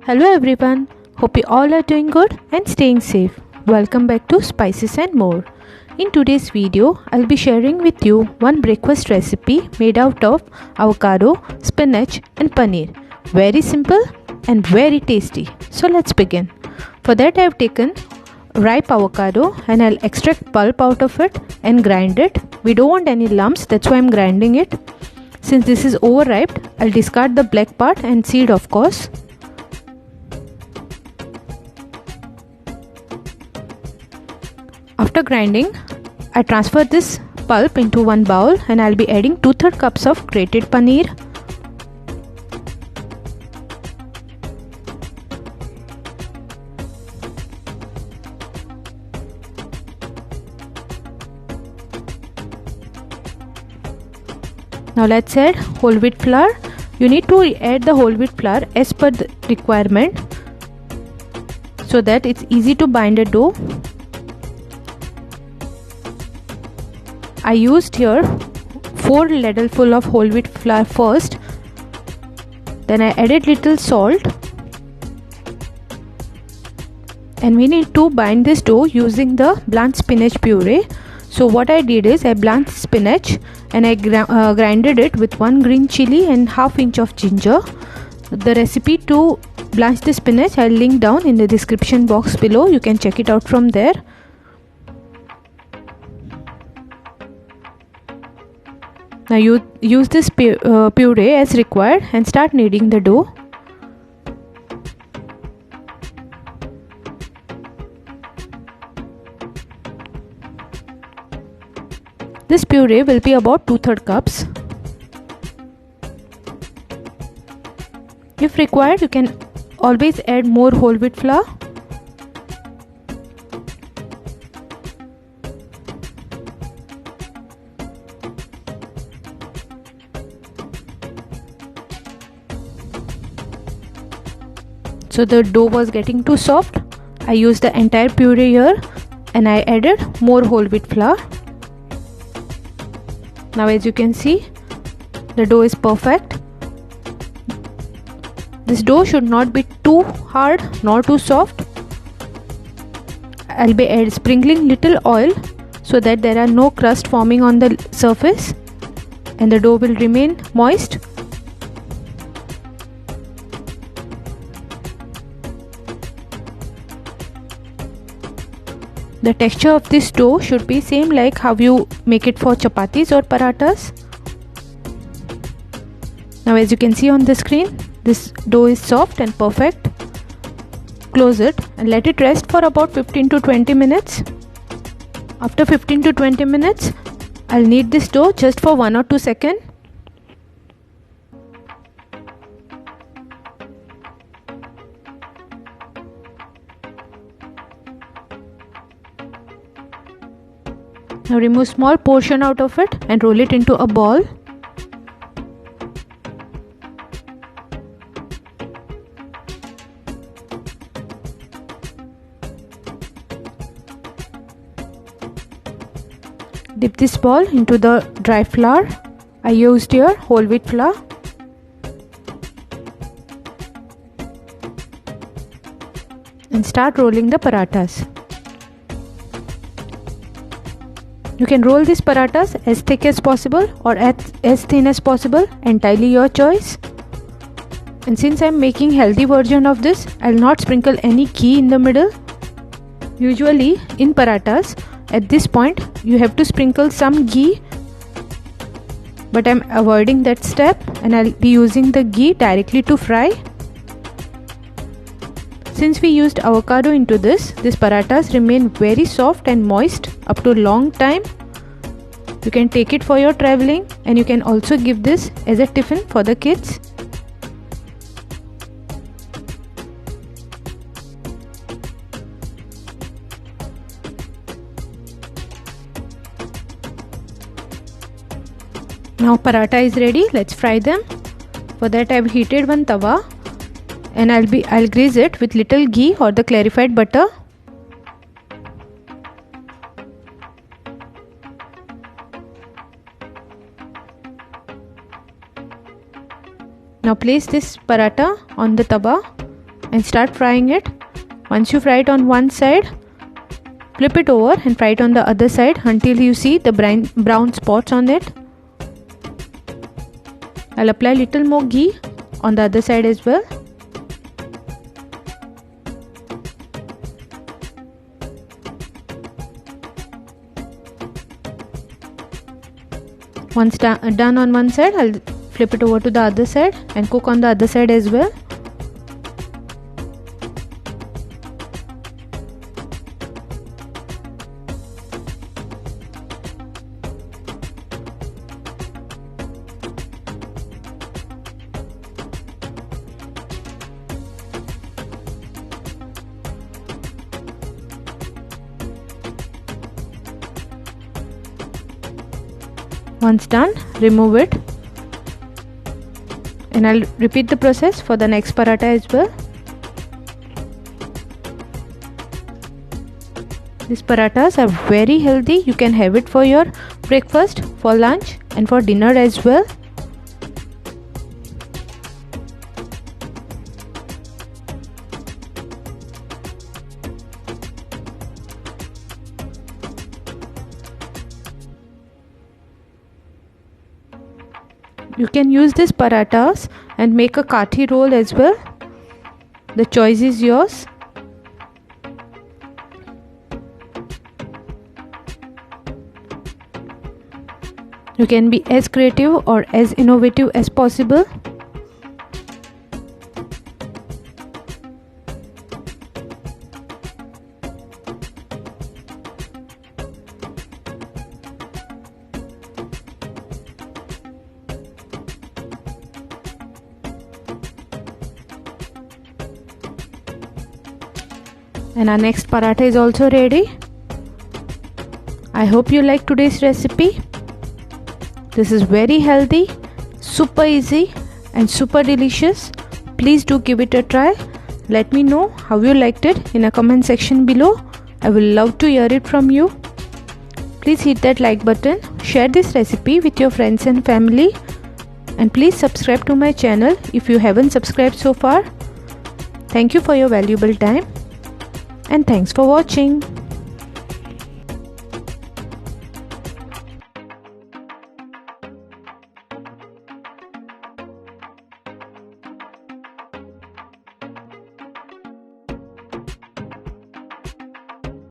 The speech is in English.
Hello everyone, hope you all are doing good and staying safe. Welcome back to Spices and More. In today's video, I'll be sharing with you one breakfast recipe made out of avocado, spinach and paneer. Very simple and very tasty. So let's begin. For that I have taken ripe avocado and I'll extract pulp out of it and grind it. We don't want any lumps, that's why I'm grinding it. Since this is overripe, I'll discard the black part and seed of course. After grinding, I transfer this pulp into one bowl and I'll be adding 2/3 cups of grated paneer, now let's add whole wheat flour. You need to add the whole wheat flour as per the requirement so that it's easy to bind a dough. I used here 4 ladleful of whole wheat flour first, then I added little salt, and we need to bind this dough using the blanched spinach puree. So what I did is I blanched spinach and I grinded it with 1 green chili and ½ inch of ginger. The recipe to blanch the spinach I'll link down in the description box below. You can check it out from there. Now you use this puree as required and start kneading the dough. This puree will be about 2/3 cups. If required, you can always add more whole wheat flour. So the dough was getting too soft. I used the entire puree here and I added more whole wheat flour. Now as you can see, the dough is perfect. This dough should not be too hard nor too soft. I'll be sprinkling little oil so that there are no crust forming on the surface and the dough will remain moist. The texture of this dough should be same like how you make it for chapatis or parathas. Now as you can see on the screen, this dough is soft and perfect. Close it and let it rest for about 15 to 20 minutes. After 15 to 20 minutes, I'll knead this dough just for 1 or 2 seconds. Now remove small portion out of it and roll it into a ball. Dip this ball into the dry flour. I used here whole wheat flour. And start rolling the parathas. You can roll these parathas as thick as possible or as thin as possible, entirely your choice. And since I am making healthy version of this, I will not sprinkle any ghee in the middle. Usually in parathas, at this point you have to sprinkle some ghee, but I am avoiding that step and I will be using the ghee directly to fry. Since we used avocado into this parathas remain very soft and moist up to a long time. You can take it for your traveling and you can also give this as a tiffin for the kids. Now paratha is ready, let's fry them. For that I have heated one tawa and I'll grease it with little ghee or the clarified butter. Now place this paratha on the tawa and start frying it. Once you fry it on one side, flip it over and fry it on the other side until you see the brown spots on it. I'll apply little more ghee on the other side as well. Once done on one side, I'll flip it over to the other side and cook on the other side as well. Once done, remove it, and I'll repeat the process for the next paratha as well. These parathas are very healthy. You can have it for your breakfast, for lunch and for dinner as well. You can use these parathas and make a kathi roll as well. The choice is yours. You can be as creative or as innovative as possible. And our next paratha is also ready. I hope you like today's recipe. This is very healthy, super easy and super delicious. Please do give it a try. Let me know how you liked it in a comment section below. I will love to hear it from you. Please hit that like button, share this recipe with your friends and family, and please subscribe to my channel if you haven't subscribed so far. Thank you for your valuable time. And thanks for watching.